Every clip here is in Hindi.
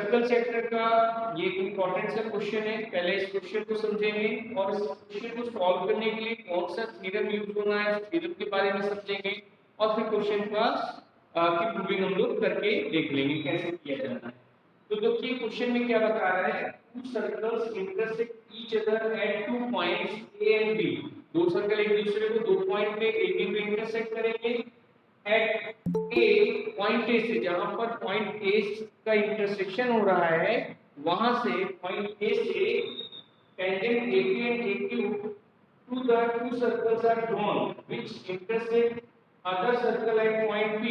सर्कल सेक्टर का ये इंपॉर्टेंट सा क्वेश्चन है। पहले इस क्वेश्चन को समझेंगे और इस क्वेश्चन को सॉल्व करने के लिए कौन सा थ्योरम यूज होना है, थ्योरम के बारे में समझेंगे और फिर क्वेश्चन का की प्रूविंग हम लोग करके देख लेंगे कैसे किया जाना है। तो देखिए क्वेश्चन में क्या बता रहा है, two circles intersect each other at two points A and B. दो सर्कल एक दूसरे को दो पॉइंट पे ए बी पे इंटरसेक्ट करेंगे एट ए, पॉइंट ए से, जहां पर पॉइंट ए का इंटरसेक्शन हो रहा है वहां से पॉइंट ए से tangent AP and AQ to the two circles are drawn which intersect other circle at point P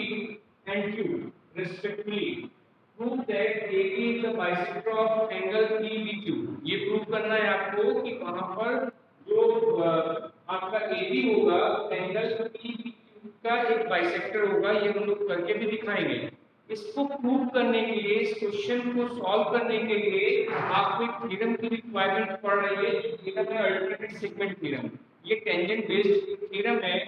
and Q respectively. Prove that AB is the bisector of angle PBQ. ये प्रूव करना है आपको कि वहां पर जो आपका AB होगा एंगल PBQ का एक बाइसेक्टर होगा। ये हम लोग करके भी दिखाएंगे। इसको प्रूव करने के लिए, इस क्वेश्चन को सॉल्व करने के लिए आपको एक थ्योरम की रिक्वायरमेंट पड़ रही है। जो थ्योरम है अल्टरनेट सेगमेंट थ्योरम। ये टेंजेंट बेस्ड थ्योरम है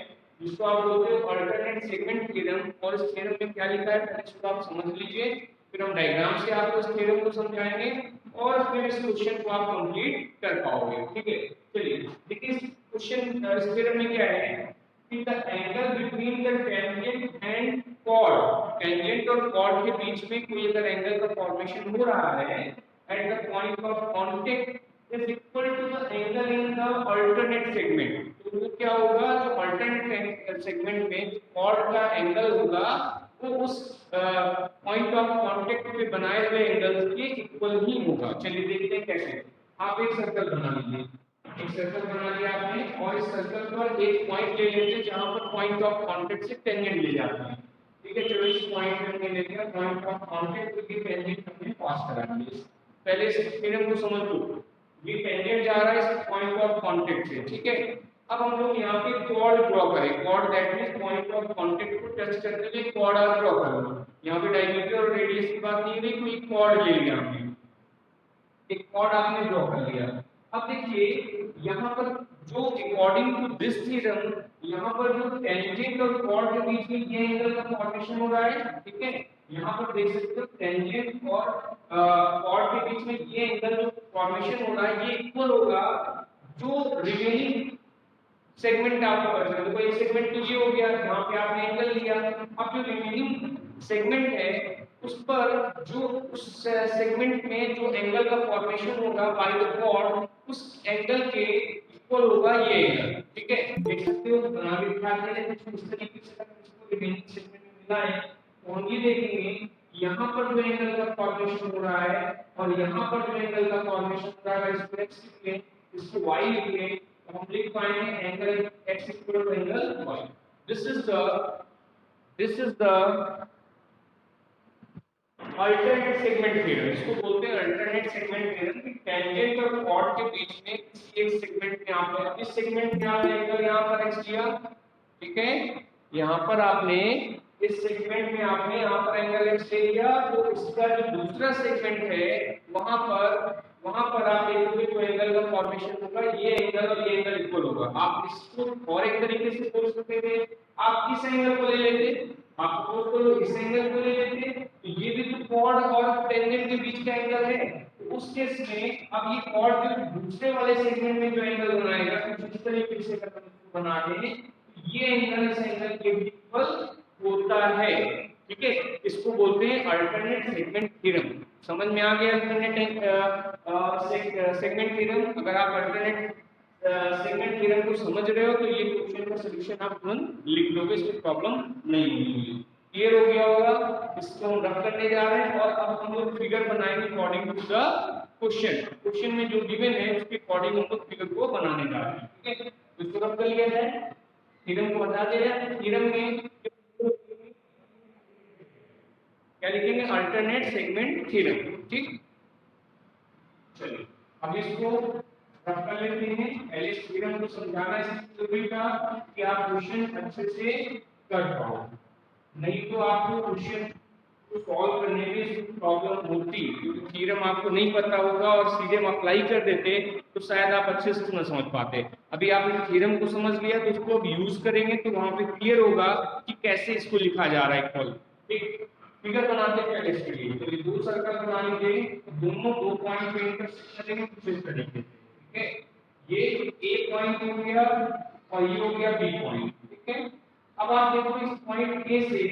जिसको आप बोलते हो अल्टरनेट सेगमेंट थ्योरम। और इस थ्योरम में क्या लिखा है पहले इसको आप समझ लीजिए, फिर हम डायग्राम से आपको इस थ्योरम को समझाएंगे और फिर इस क्वेश्चन को आप कंप्लीट कर पाओगे। ठीक है, चलिए देखिए इस क्वेश्चन इस थ्योरम में क्या है कि the angle between the tangent and chord, tangent और कॉर्ड के बीच में कोई अगर एंगल का फॉर्मेशन हो रहा है at the point of contact is equal to the angle in the alternate segment. तो वो क्या होगा, जो अल्टरनेट सेगमेंट में कॉर्ड का एंगल होगा वो उस पॉइंट ऑफ कांटेक्ट पे बनाए हुए एंगल्स के इक्वल ही होगा। चलिए देखते हैं कैसे। आप एक सर्कल बना लीजिए, एक सर्कल बना लिया आपने और इस सर्कल पर एक पॉइंट ले लेते हैं जहां पर पॉइंट ऑफ कांटेक्ट से टेंजेंट ले जाते हैं। ठीक है, चलो इस पॉइंट पे हमने ले लिया पॉइंट ऑफ कांटेक्ट की टेंजेंट हमने पास करा दी। पहले इस थ्योरम को समझ लो। ये टेंजेंट जा रहा है इस पॉइंट ऑफ कांटेक्ट से। ठीक है, अब हम लोग यहां पे कॉर्ड ड्रॉ करें। Chord that means point of contact को टच करते हुए कॉर्ड आप ड्रॉ करो। यहां पे डायमीटर और रेडियस की बात नहीं हुई, कोई कॉर्ड ले लिया हमने, एक कॉर्ड आपने ड्रॉ कर लिया। अब देखिए यहाँ पर जो अकॉर्डिंग टू दिस थ्योरम यहाँ पर जो टेंजेंट और कॉर्ड के बीच में ये एंगल का फॉर्मेशन हो रहा है। ठीक है, यहाँ पर देख सकते हो टेंजेंट और कॉर्ड के बीच में ये एंगल जो फॉर्मेशन हो रहा है ये इक्वल होगा जो रिमेनिंग सेगमेंट आपको पता है। देखो एक सेगमेंट तो ये हो गया जहां पे आपने एंगल लिया। अब जो रिमेनिंग सेगमेंट है उस पर जो उस सेगमेंट में जो एंगल का फॉर्मेशन होगा बाय द कॉर्ड उस एंगल के इक्वल होगा ये एंगल। ठीक है, देख सकते हो बना के दिखा दिया है कुछ इस तरीके से। इसको रिमेनिंग सेगमेंट में मिला है तो हम ये देखेंगे यहाँ पर जो एंगल का फॉर्मेशन हो रहा है और यहाँ पर जो एंगल का फॉर्मेशन हो रहा है इसको x लिख लें, इसको y लिख लें, तो हम लिख पाएंगे angle x equal to angle y। This is the alternate segment theorem. इसको बोलते हैं अल्टरनेट सेगमेंट थ्योरम कि टेंजेंट और कॉर्ड के बीच में किसी एक सेगमेंट में आपने इस सेगमेंट में आपने एंगल यहाँ पर x लिया। ठीक है, यहाँ पर आपने इस सेगमेंट में आपने यहाँ पर एंगल x ले लिया, तो इसका जो दूसरा सेगमेंट है वहां पर आप देखोगे जो एंगल का फॉर्मेशन होगा ये एंगल और ये एंगल इक्वल होगा। आप इसको और एक तरीके से बोल सकते थे, आप किस एंगल को ले लेते, आप सपोज करो इस एंगल को ले लेते, तो ये भी तो कॉर्ड और टेंजेंट के बीच का एंगल है। तो उस केस में अब ये कॉर्ड जो दूसरे वाले सेगमेंट में जो एंगल बनाएगा कुछ इस तरीके से अगर हम बना दें ये एंगल इस एंगल के इक्वल होता है। ठीक है, इसको बोलते हैं अल्टरनेट सेगमेंट थ्योरम। समझ में आ गया अल्टरनेट सेगमेंट थ्योरम। अगर आप अल्टरनेट सेगमेंट थ्योरम को समझ रहे हो तो ये क्वेश्चन का सॉल्यूशन आप तुरंत लिख लोगे, इसमें प्रॉब्लम नहीं होगी। क्लियर हो गया होगा। इसको हम रफ करने जा रहे हैं और अब हम लोग फिगर बनाएंगे according to the question. Question में जो गिवन है उसके अकॉर्डिंग हम लोग फिगर को बनाने जा रहे हैं। ठीक है, तो इसको रफ कर लिया जाए, थ्योरम को बता दिया जाए। थ्योरम में क्या लिखेंगे, अल्टरनेट सेगमेंट थ्योरम। ठीक, चलिए अब इसको रफ कर लेते हैं। पहले इस थ्योरम को समझाना जरूरी था कि आप क्वेश्चन अच्छे से कर पाओ, नहीं तो आपको क्वेश्चन को सॉल्व करने में प्रॉब्लम होती क्योंकि थ्योरम आपको नहीं पता होगा और सीधे हम अप्लाई कर देते तो शायद आप अच्छे से न समझ पाते। अभी आपने थ्योरम को समझ लिया तो उसको अब यूज करेंगे तो वहां पे क्लियर होगा कि कैसे इसको लिखा जा रहा है इक्वल। ठीक, फिगर बनाते हैं पहले इसके लिए। तो ये दो सर्कल बना लीजिए, दोनों दो पॉइंट पे इंटरसेक्ट करेंगे कुछ इस तरीके से, ठीक है। ये ए पॉइंट हो गया और ये हो गया बी पॉइंट, ठीक है। अब आप देखो इस पॉइंट ए से,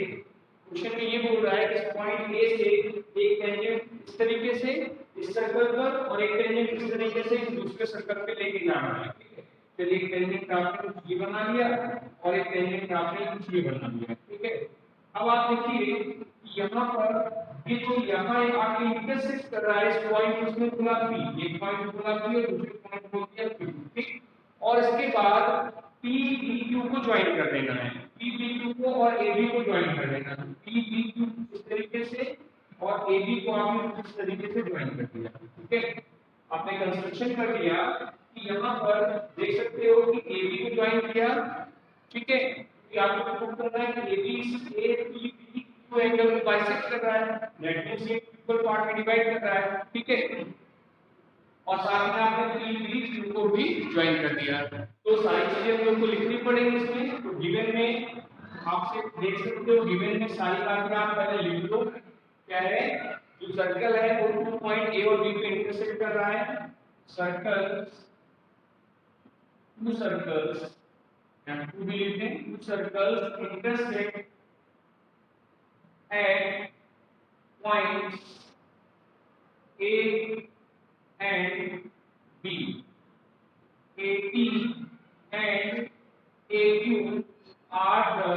क्वेश्चन में ये बोल रहा है कि इस पॉइंट ए से एक टेंजेंट इस तरीके से इस सर्कल पर और एक टेंजेंट इस तरीके से इस दूसरे सर्कल पे लेके जाना है, ठीक है। चलिए एक टेंजेंट आपने कुछ ये बना लिया और एक टेंजेंट आपने कुछ ये बना लिया, ठीक है। अब आप देखिए यहाँ पर ये जो यहाँ आके इंटरसेक्ट कर रहा है इस पॉइंट, उसमें बोला पी, एक पॉइंट बोला पी और दूसरे पॉइंट बोल दिया क्यू, ठीक। और इसके बाद पी बी क्यू को ज्वाइन कर देना है, पी बी क्यू को और ए बी को ज्वाइन कर देना है, पी बी क्यू इस तरीके से और ए बी को आपने इस तरीके से ज्वाइन कर दिया, ठीक है। आपने कंस्ट्रक्शन कर दिया कि यहाँ पर देख सकते हो कि ए बी को ज्वाइन किया, ठीक है। कि आपको प्रूव करना है कि ए बी बी को एंगल को बाइसेक्ट कर रहा है, दैट मींस ये इक्वल पार्ट में डिवाइड कर रहा है, ठीक है। और साथ में आपने पी बी क्यू को भी ज्वाइन कर दिया। तो सारी चीजें हम लोग को लिखनी पड़ेंगी इसमें। तो गिवन में आपसे देख सकते हो, गिवन में सारी बातें आप पहले लिख लो। क्या है, जो सर्कल है वो 2 पॉइंट ए और बी पे इंटरसेक्ट कर रहा है। Circles, to circles and to be written, two circles intersect at points A and B. AP and AQ are the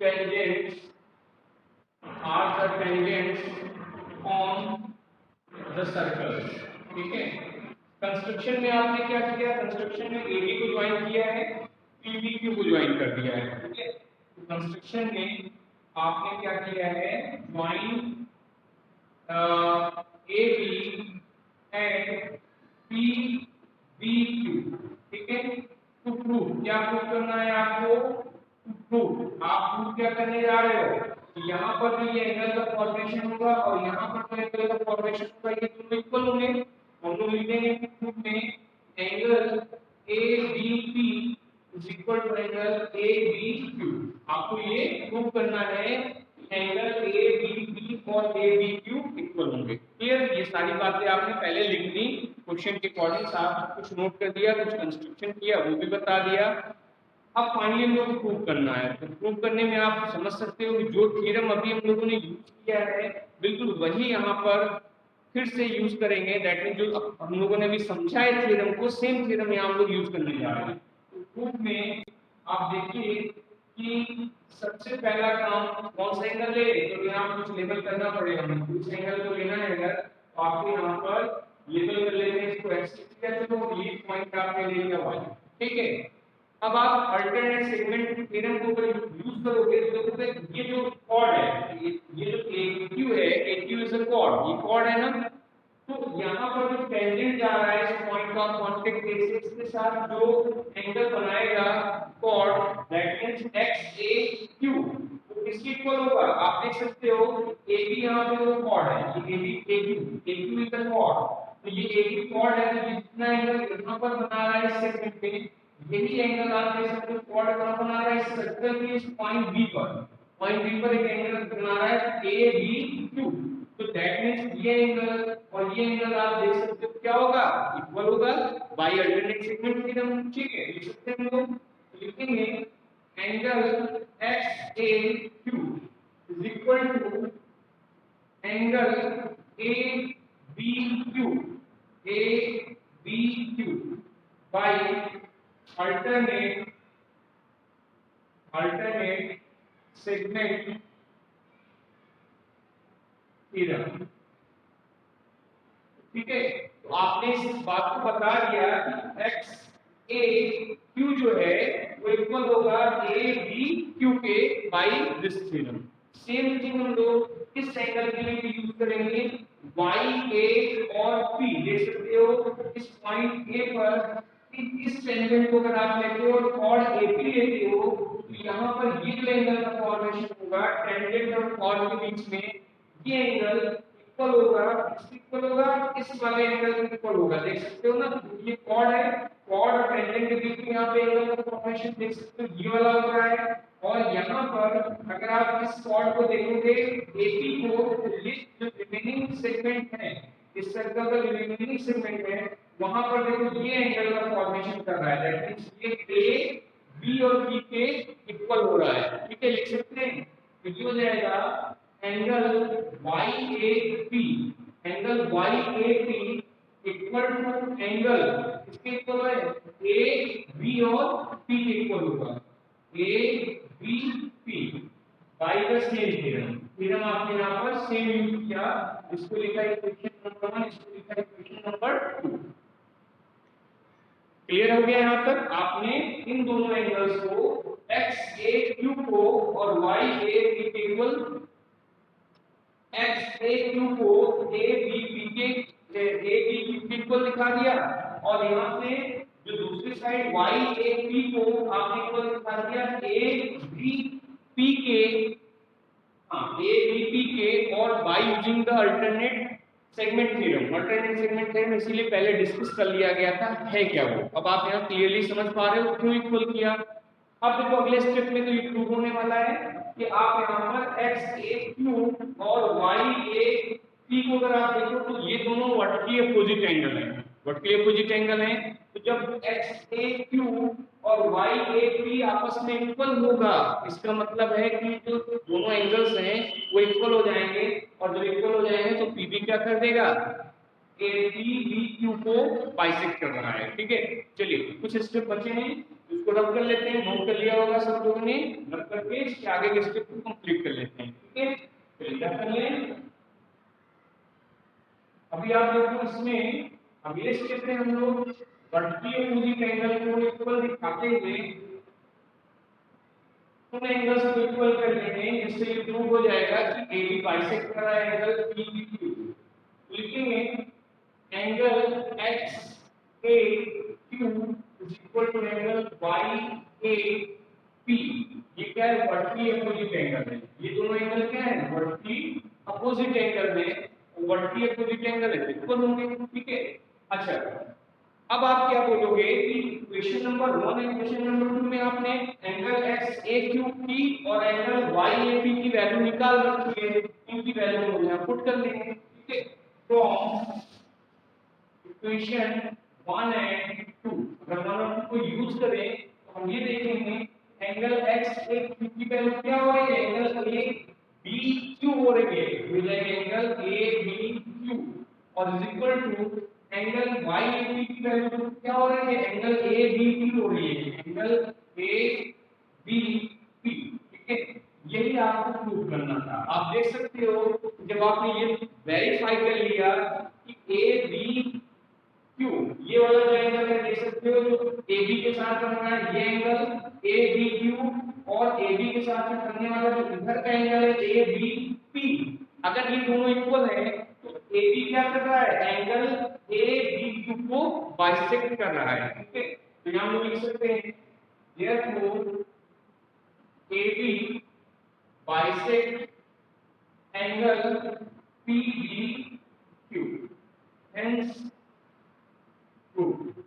tangents on the circles, ठीक है। कंस्ट्रक्शन में आपने क्या किया, कंस्ट्रक्शन में AB को ज्वाइन किया है, PBQ को ज्वाइन कर दिया है, ठीक है। तो कंस्ट्रक्शन में आपने क्या किया है, ज्वाइन AB एंड PBQ, ठीक है। टू प्रूव, क्या प्रूव करना है आपको, टू प्रूव। आप प्रूव क्या करने जा रहे हो, यहाँ पर जो ये एंगल का फॉर्मेशन होगा और यहाँ पर जो एंगल का फॉर्मेशन होगा ये दोनों इक्वल होंगे। हम लोग लिखेंगे प्रूफ में angle ABP is equal to angle ABQ। आपको ये प्रूव करना है एंगल ABP और ABQ इक्वल होंगे। क्लियर, ये सारी बातें आपने पहले लिख ली, क्वेश्चन के अकॉर्डिंग आप कुछ नोट कर दिया, कुछ कंस्ट्रक्शन किया वो भी बता दिया। अब फाइनली हम लोग को प्रूव करना है। तो प्रूव करने में आप समझ सकते हो कि जो थ्योरम अभी हम लोगों ने यूज किया है बिल्कुल वही यहाँ पर फिर से यूज करेंगे। दैट मीन जो हम लोगों ने अभी समझा है थ्योरम को, सेम थ्योरम यहाँ हम लोग यूज करने जा रहे हैं। तो प्रूफ में आप देखिए कि सबसे पहला काम कौन सा एंगल ले, तो यहाँ कुछ लेबल करना पड़ेगा। हमें इस एंगल को लेना है अगर, तो आपको यहाँ पर लेबल कर लेते हैं इसको एक्स किया, चलो ये पॉइंट आपने ले लिया वाई, ठीक है। अब आप अल्टरनेट सेगमेंट थ्योरम को अगर यूज करोगे तो देखोगे ये जो कॉर्ड है, ये जो AQ है, AQ इज अ कॉर्ड, ये कॉर्ड है ना। तो यहाँ पर जो टेंजेंट जा रहा है इस पॉइंट का कांटेक्ट एक्सिस के साथ जो एंगल बनाएगा कॉर्ड, दैट मींस XAQ, तो किसके इक्वल होगा, आप देख सकते हो AB यहाँ पे वो कॉर्ड है, ये AB AQ is a cord. तो ये AB कॉर्ड है, तो जितना एंगल यहाँ पर बना रहा है इस सेगमेंट पे, यही एंगल आप देख सकते हो कॉर्ड कहां बना रहा है, इस सर्कल के इस पॉइंट बी पर। पॉइंट बी पर एक एंगल बना रहा है ABQ। तो दैट मींस ये एंगल और ये एंगल आप देख सकते हो क्या होगा, इक्वल होगा बाय अल्टरनेट सेगमेंट थ्योरम, ठीक है। लिख सकते हैं हम लोग, लिखेंगे angle XAQ is equal to angle ABQ by alternate segment theorem, ठीक है। तो आपने इस बात को बता दिया कि XAQ जो है वो इक्वल होगा ABQ के by this theorem. Same thing हम लोग इस एंगल के लिए भी यूज करेंगे, YA और P देख सकते हो इस पॉइंट A पर इस टेंजेंट को अगर आप लेते हो और AP लेते हो तो यहाँ पर ये जो एंगल का फॉर्मेशन होगा टेंजेंट और कॉर्ड के बीच में, ये एंगल इक्वल होगा, इक्वल होगा इस वाले एंगल के इक्वल होगा। देख सकते हो ना, ये कॉर्ड है, कॉर्ड और टेंजेंट के बीच में यहाँ पे एंगल का फॉर्मेशन देख सकते हो ये वाला हो रहा है और यहाँ पर अगर आप इस कॉर्ड को देखोगे एपी को, लिस्ट जो रिमेनिंग सेगमेंट है इस सर्कल का रिमेनिंग सेगमेंट है वहां पर देखो ये एंगल का फॉर्मेशन कर रहा है, दैट मींस ये ए बी और बी के इक्वल हो रहा है। ठीक है, लिख सकते हैं तो ये हो जाएगा angle Y A P, angle Y A P equal to angle इसके इक्वल है ए बी और पी के इक्वल होगा, A B P by the same theorem. Theorem आपने यहाँ पर सेम यूज किया, इसको लिखा है इक्वेशन नंबर 1, इसको लिखा है इक्वेशन नंबर 2। क्लियर हो गया? यहाँ तक आपने इन दोनों एंगल्स को एक्स ए क्यू को और वाई ए बी के इक्वल, एक्स ए क्यू को ए बी पी के इक्वल दिखा दिया, और यहाँ से जो दूसरी साइड वाई ए पी को आपने इक्वल दिखा दिया ए बी पी के, हाँ ए बी पी के, और by using the alternate segment theorem. Alternate segment theorem इसीलिए पहले डिस्कस कर लिया गया था, है क्या वो। अब आप यहाँ क्लियरली समझ पा रहे हो क्यों इक्वल किया। अब देखो अगले स्टेप में तो ये प्रूव होने वाला है कि आप यहाँ पर एक्स ए क्यू और वाई ए पी को अगर आप देखो तो ये दोनों वर्टिकली अपोजिट एंगल है, वर्टिकली अपोजिट एंगल है। तो जब एक्स ए क्यू और वाई ए पी आपस में इक्वल होगा, इसका मतलब है कि जो दोनों एंगल्स हैं वो इक्वल हो जाएंगे, और जब इक्वल हो जाएंगे तो पी भी क्या कर देगा, ए पी बी क्यू को बाइसेक्ट कर रहा है। ठीक है, चलिए कुछ स्टेप बचे हैं इसको रब कर लेते हैं, नोट कर लिया होगा सब लोगों ने, रब करके इसके आगे के स्टेप को कंप्लीट कर लेते हैं। ठीक है, चलिए क्या कर लें। अभी आप देखो इसमें अगले स्टेप में हम लोग वर्टिकल अपोजिट एंगल को इक्वल दिखाते हुए उन एंगल्स को इक्वल कर लेंगे, जिससे ये प्रूव हो जाएगा कि ए बी बाइसेक्ट कर रहा है एंगल पी बी क्यू। लिखेंगे angle X A Q is equal to angle Y A P. ये क्या है, वर्टिकली अपोजिट एंगल है। ये दोनों एंगल क्या है, वर्टिकली अपोजिट एंगल में, वर्टिकली अपोजिट एंगल है, इक्वल होंगे। ठीक है, अच्छा अब आप क्या बोलोगे कि क्वेश्चन नंबर 1 और क्वेश्चन नंबर 2 में आपने एंगल एक्स ए क्यू की और एंगल वाई ए पी की वैल्यू निकाल रखी है, इनकी वैल्यू हम यहाँ पुट कर लेंगे। ठीक है, फ्रॉम इक्वेशन 1 एंड 2 अगर 1 और 2 को यूज करें तो हम ये देखेंगे एंगल एक्स ए क्यू की वैल्यू क्या हो रही है, एंगल ए बी क्यू हो रही है, हो जाएगा एंगल ए बी क्यू, और is equal to angle Y A P की वैल्यू क्या हो रही है, एंगल ए बी पी हो रही है, एंगल ए बी पी। ठीक है, यही आपको प्रूव करना था। आप देख सकते हो जब आपने ये वेरीफाई कर लिया कि ए बी क्यू, ये वाला जो एंगल है देख सकते हो जो ए बी के साथ बन रहा है, ये एंगल ए बी क्यू, और ए बी के साथ में बनने वाला जो इधर का एंगल है ए बी पी, अगर ये दोनों इक्वल है तो ए बी क्या कर रहा है, एंगल ए बी क्यू को बाइसेक्ट कर रहा है। ठीक है, तो यहां हम लिख सकते हैं therefore A B bisect angle P B Q, hence prove.